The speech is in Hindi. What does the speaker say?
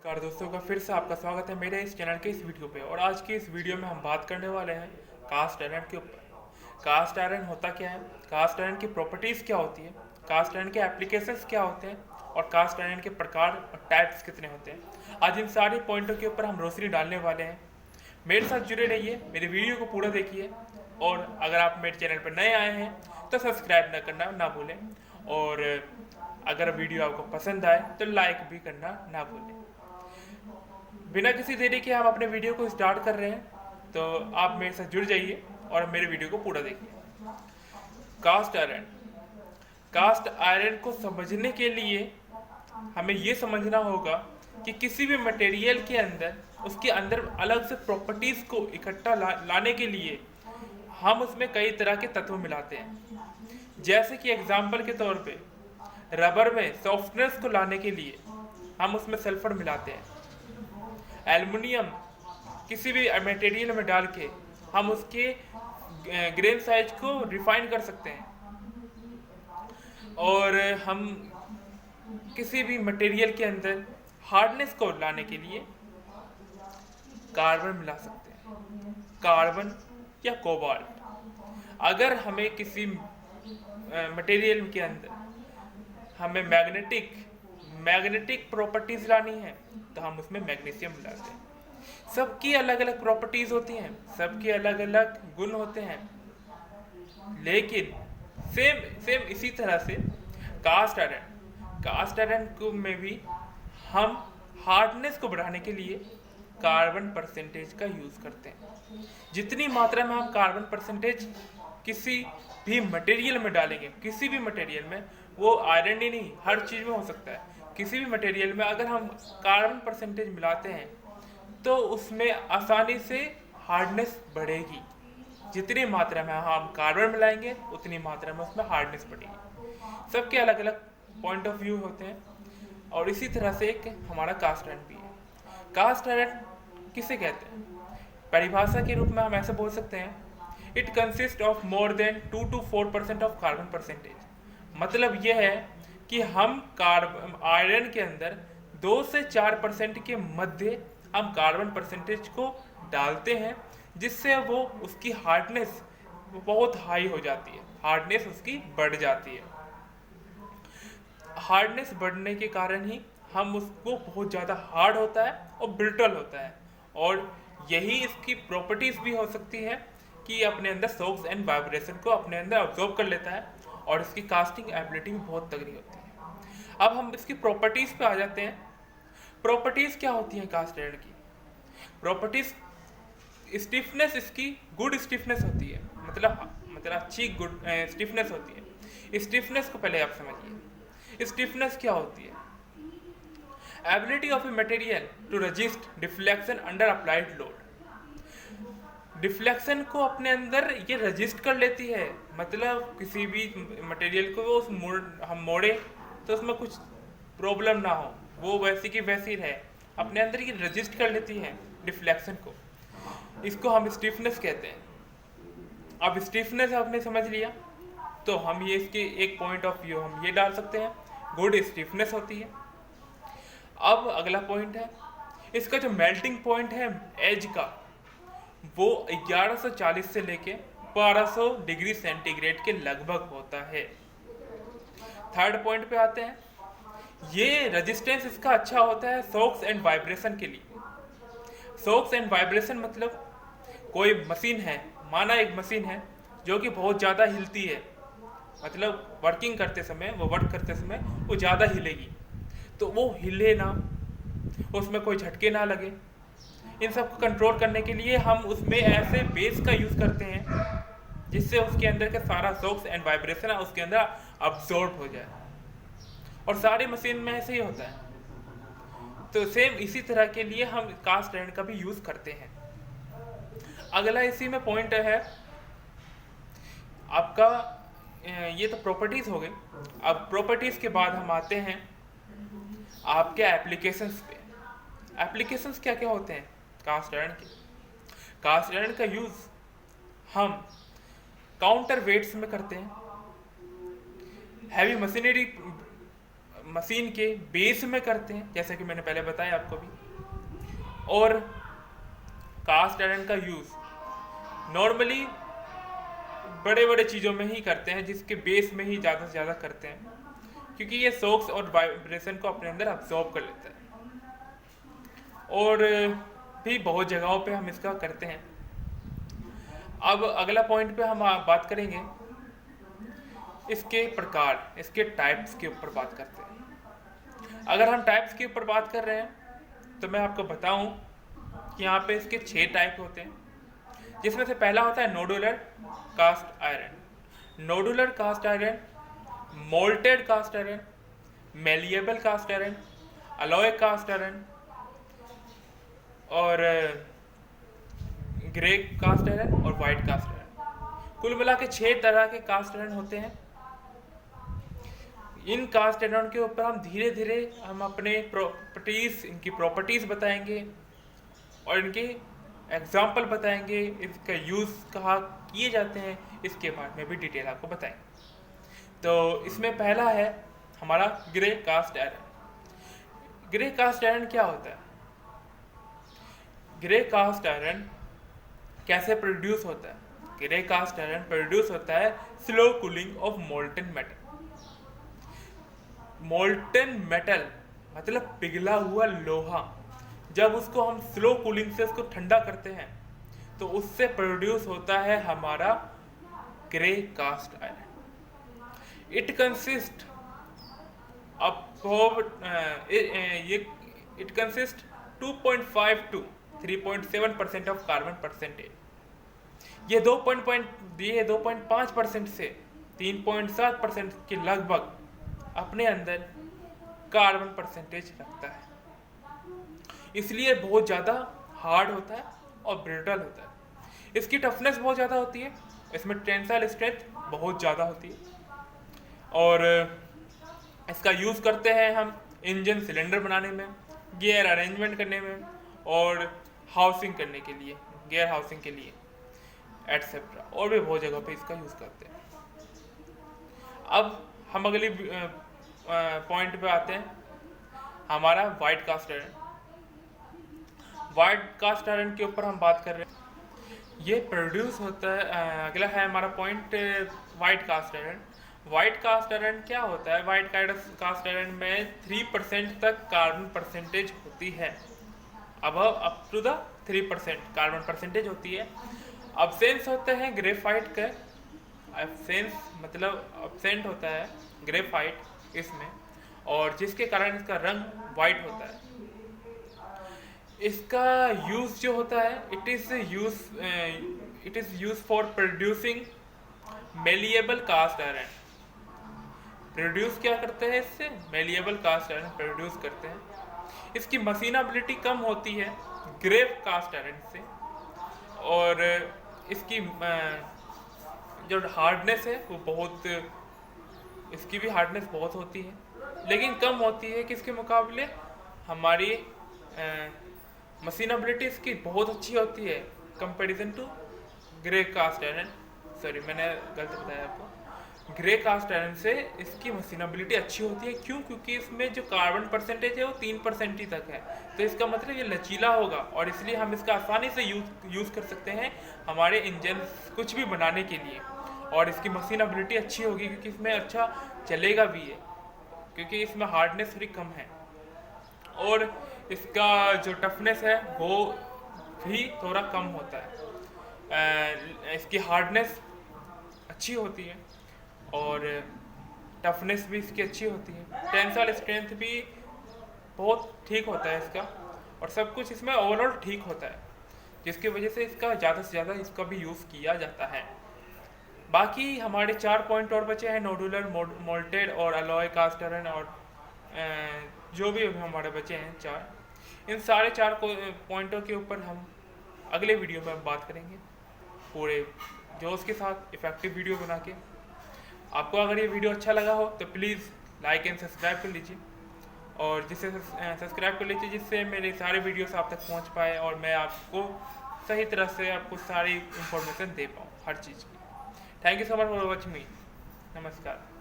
नमस्कार दोस्तों का फिर से आपका स्वागत है मेरे इस चैनल के इस वीडियो पे। और आज के इस वीडियो में हम बात करने वाले हैं कास्ट आयरन के ऊपर। कास्ट आयरन होता क्या है, कास्ट आयरन की प्रॉपर्टीज़ क्या होती है, कास्ट आयरन के एप्लीकेशंस क्या होते हैं और कास्ट आयरन के प्रकार और टाइप्स कितने होते हैं। आज इन सारे पॉइंटों के ऊपर हम रोशनी डालने वाले हैं। मेरे साथ जुड़े रहिए, मेरे वीडियो को पूरा देखिए और अगर आप मेरे चैनल पर नए आए हैं तो सब्सक्राइब ना करना ना भूलें और अगर वीडियो आपको पसंद आए तो लाइक भी करना ना भूलें। बिना किसी देरी के हम अपने वीडियो को स्टार्ट कर रहे हैं, तो आप मेरे साथ जुड़ जाइए और मेरे वीडियो को पूरा देखिए। कास्ट आयरन, कास्ट आयरन को समझने के लिए हमें ये समझना होगा कि किसी भी मटेरियल के अंदर उसके अंदर अलग से प्रॉपर्टीज को इकट्ठा लाने के लिए हम उसमें कई तरह के तत्व मिलाते हैं। जैसे कि एग्जाम्पल के तौर पे रबर में सॉफ्टनेस को लाने के लिए हम उसमें सल्फर मिलाते हैं। एल्युमिनियम किसी भी मटेरियल में डाल के हम उसके ग्रेन साइज को रिफाइन कर सकते हैं। और हम किसी भी मटेरियल के अंदर हार्डनेस को लाने के लिए कार्बन मिला सकते हैं, कार्बन या कोबाल्ट। अगर हमें किसी मटेरियल के अंदर हमें मैग्नेटिक प्रॉपर्टीज लानी है तो हम उसमें मैग्नीशियम मिलाते हैं। सबकी अलग अलग प्रॉपर्टीज होती हैं, सबके अलग अलग गुण होते हैं, लेकिन सेम सेम इसी तरह से कास्ट आयरन को में भी हम हार्डनेस को बढ़ाने के लिए कार्बन परसेंटेज का यूज करते हैं। जितनी मात्रा में हम कार्बन परसेंटेज किसी भी मटेरियल में डालेंगे, किसी भी मटेरियल में, वो आयरन ही नहीं हर चीज में हो सकता है, किसी भी मटेरियल में अगर हम कार्बन परसेंटेज मिलाते हैं तो उसमें आसानी से हार्डनेस बढ़ेगी। जितनी मात्रा में हम कार्बन मिलाएंगे उतनी मात्रा में उसमें हार्डनेस बढ़ेगी। सबके अलग अलग पॉइंट ऑफ व्यू होते हैं और इसी तरह से एक हमारा कास्ट आयरन भी है। कास्ट आयरन किसे कहते हैं? परिभाषा के रूप में हम ऐसे बोल सकते हैं, it consist of more than 2 to 4% of carbon percentage. मतलब यह है कि हम आयरन के अंदर 2 से 4% के मध्य हम कार्बन परसेंटेज को डालते हैं, जिससे वो उसकी हार्डनेस बहुत हाई हो जाती है, हार्डनेस उसकी बढ़ जाती है। हार्डनेस बढ़ने के कारण ही हम उसको बहुत ज़्यादा हार्ड होता है और ब्रिटल होता है। और यही इसकी प्रॉपर्टीज भी हो सकती है कि अपने अंदर शॉक्स एंड वाइब्रेशन को अपने अंदर ऑब्जॉर्व कर लेता है और इसकी कास्टिंग एबिलिटी भी बहुत तगड़ी होती है। अब हम इसकी प्रॉपर्टीज पे आ जाते हैं। प्रॉपर्टीज क्या होती हैं कास्ट आयरन की? प्रॉपर्टीज, स्टिफनेस इसकी गुड स्टिफनेस होती है, मतलब अच्छी गुड स्टिफनेस होती है। स्टिफनेस को पहले आप समझिए, स्टिफनेस क्या होती है? Ability of a material to resist deflection under applied load. Deflection को अपने अंदर ये रजिस्ट कर लेती है, मतलब किसी भी मटेरियल को हम मोड़े तो उसमें कुछ प्रॉब्लम ना हो, वो वैसी की वैसी रहे, अपने अंदर ये रजिस्ट कर लेती है डिफ्लेक्शन को। इसको हम स्टिफनेस कहते हैं। अब स्टिफनेस आपने समझ लिया तो हम ये इसके एक पॉइंट ऑफ व्यू हम ये डाल सकते हैं, गुड स्टिफनेस होती है। अब अगला पॉइंट है, इसका जो मेल्टिंग पॉइंट है एज का, वो 1140 से लेके 1200 डिग्री सेंटीग्रेड के लगभग होता है। थर्ड पॉइंट पे आते हैं, ये रेजिस्टेंस इसका अच्छा होता है शॉक्स एंड वाइब्रेशन के लिए। शॉक्स एंड वाइब्रेशन मतलब कोई मशीन है, माना एक मशीन है जो कि बहुत ज़्यादा हिलती है, मतलब वर्किंग करते समय, वो वर्क करते समय वो ज़्यादा हिलेगी, तो वो हिले ना, उसमें कोई झटके ना लगे। इन सब को कंट्रोल करने के लिए हम उसमें ऐसे बेस का यूज़ करते हैं जिससे उसके अंदर का सारा शॉक्स एंड वाइब्रेशन उसके अंदर अब्जॉर्ब हो जाए, और सारी मशीन में ऐसे ही होता है। तो सेम इसी तरह के लिए हम कास्ट आयरन का भी यूज़ करते हैं। अगला इसी में पॉइंट है आपका, ये तो प्रॉपर्टीज हो गई। अब प्रॉपर्टीज के बाद हम आते हैं आपके एप्लीकेशंस पे। एप्लीकेशंस क्या क्या होते हैं कास्ट आयरन के? कास्ट आयरन का यूज़ हम काउंटर वेट्स में करते हैं, हैवी मशीनरी मशीन के बेस में करते हैं, जैसा कि मैंने पहले बताया आपको भी। और कास्ट आयरन का यूज़ नॉर्मली बड़े बड़े चीज़ों में ही करते हैं, जिसके बेस में ही ज़्यादा से ज़्यादा करते हैं, क्योंकि ये शॉक्स और वाइब्रेशन को अपने अंदर अब्जॉर्ब कर लेता है। और भी बहुत जगहों पे हम इसका करते हैं। अब अगला पॉइंट पे हम बात करेंगे इसके प्रकार, इसके टाइप्स के ऊपर बात करते हैं। अगर हम टाइप्स के ऊपर बात कर रहे हैं तो मैं आपको बताऊं कि यहाँ पे इसके 6 टाइप होते हैं, जिसमें से पहला होता है nodular cast iron. Nodular cast iron, mottled cast iron, malleable cast iron, alloy cast iron और ग्रे कास्ट आयरन और वाइट कास्ट आयरन। कुल मिला के 6 तरह के कास्ट आयरन होते हैं। इन कास्ट आयरन के ऊपर हम धीरे धीरे हम अपने प्रॉपर्टीज, इनकी प्रॉपर्टीज बताएंगे और इनके एग्जाम्पल बताएंगे, इसका यूज़ कहाँ किए जाते हैं, इसके बारे में भी डिटेल आपको बताएंगे। तो इसमें पहला है हमारा grey cast iron. Grey cast iron क्या होता है? ग्रे कास्ट आयरन कैसे प्रोड्यूस होता है? ग्रे कास्ट आयरन प्रोड्यूस होता है slow cooling of molten metal. Molten metal मतलब पिघला हुआ लोहा, जब उसको हम स्लो कूलिंग से उसको ठंडा करते हैं तो उससे प्रोड्यूस होता है हमारा grey cast iron. It consist it consist 2.5 to 3.7% of carbon percentage. ये 2.5% से 3.7% के लगभग अपने अंदर कार्बन परसेंटेज रखता है, इसलिए बहुत ज़्यादा हार्ड होता है और ब्रिटल होता है। इसकी टफनेस बहुत ज़्यादा होती है, इसमें टेंसाइल स्ट्रेंथ बहुत ज़्यादा होती है। और इसका यूज़ करते हैं हम इंजन सिलेंडर बनाने में, गियर अरेंजमेंट करने में और हाउसिंग करने के लिए, गियर हाउसिंग के लिए एटसेट्रा, और भी बहुत जगह पे इसका यूज़ करते हैं। अब हम अगली पॉइंट पे आते हैं, हमारा white cast iron. White cast iron के ऊपर हम बात कर रहे हैं। ये प्रोड्यूस होता है, अगला है हमारा point white cast iron. White cast iron क्या होता है? वाइट कास्ट आयरन में 3% तक कार्बन परसेंटेज होती है, अब up to the 3% carbon percentage होती है। अब्सेंस होते हैं ग्रेफाइट का, एब्सेंस मतलब एब्सेंट होता है ग्रेफाइट इसमें, और जिसके कारण इसका रंग वाइट होता है। इसका यूज जो होता है, it is use for producing malleable cast iron. Produce क्या करते हैं? इससे मेलिएबल कास्ट आयरन प्रोड्यूस करते हैं। इसकी मशीनबिलिटी कम होती है ग्रे कास्ट आयरन से, और इसकी जो हार्डनेस है वो बहुत, इसकी भी हार्डनेस बहुत होती है, लेकिन कम होती है किसके मुकाबले? हमारी मशीनबिलिटी इसकी बहुत अच्छी होती है comparison to grey cast iron. Sorry, मैंने गलत बताया आपको। ग्रे कास्ट आयरन से इसकी मशीनबिलिटी अच्छी होती है। क्यों? क्योंकि इसमें जो कार्बन परसेंटेज है वो 3% ही तक है, तो इसका मतलब ये लचीला होगा, और इसलिए हम इसका आसानी से यूज़ कर सकते हैं हमारे इंजन कुछ भी बनाने के लिए। और इसकी मशीनबिलिटी अच्छी होगी क्योंकि इसमें अच्छा चलेगा भी है, क्योंकि इसमें हार्डनेस थोड़ी कम है। और इसका जो टफनेस है वो भी थोड़ा कम होता है। इसकी हार्डनेस अच्छी होती है और टफनेस भी इसकी अच्छी होती है। टेंसाइल स्ट्रेंथ भी बहुत ठीक होता है इसका, और सब कुछ इसमें ओवरऑल ठीक होता है, जिसकी वजह से इसका ज़्यादा से ज़्यादा इसका भी यूज़ किया जाता है। बाकी हमारे 4 पॉइंट और बचे हैं, नोडुलर, मोल्टेड और अलॉय कास्ट आयरन, और जो भी हमारे बचे हैं 4। इन सारे 4 पॉइंटों के ऊपर हम अगले वीडियो में बात करेंगे पूरे जोश के साथ, इफेक्टिव वीडियो बना के। आपको अगर ये वीडियो अच्छा लगा हो तो प्लीज़ लाइक एंड सब्सक्राइब कर लीजिए, और जिससे सब्सक्राइब कर लीजिए जिससे मेरे सारे वीडियोस आप तक पहुंच पाए और मैं आपको सही तरह से आपको सारी इंफॉर्मेशन दे पाऊँ हर चीज़ की। Thank you so much for watching मी। नमस्कार।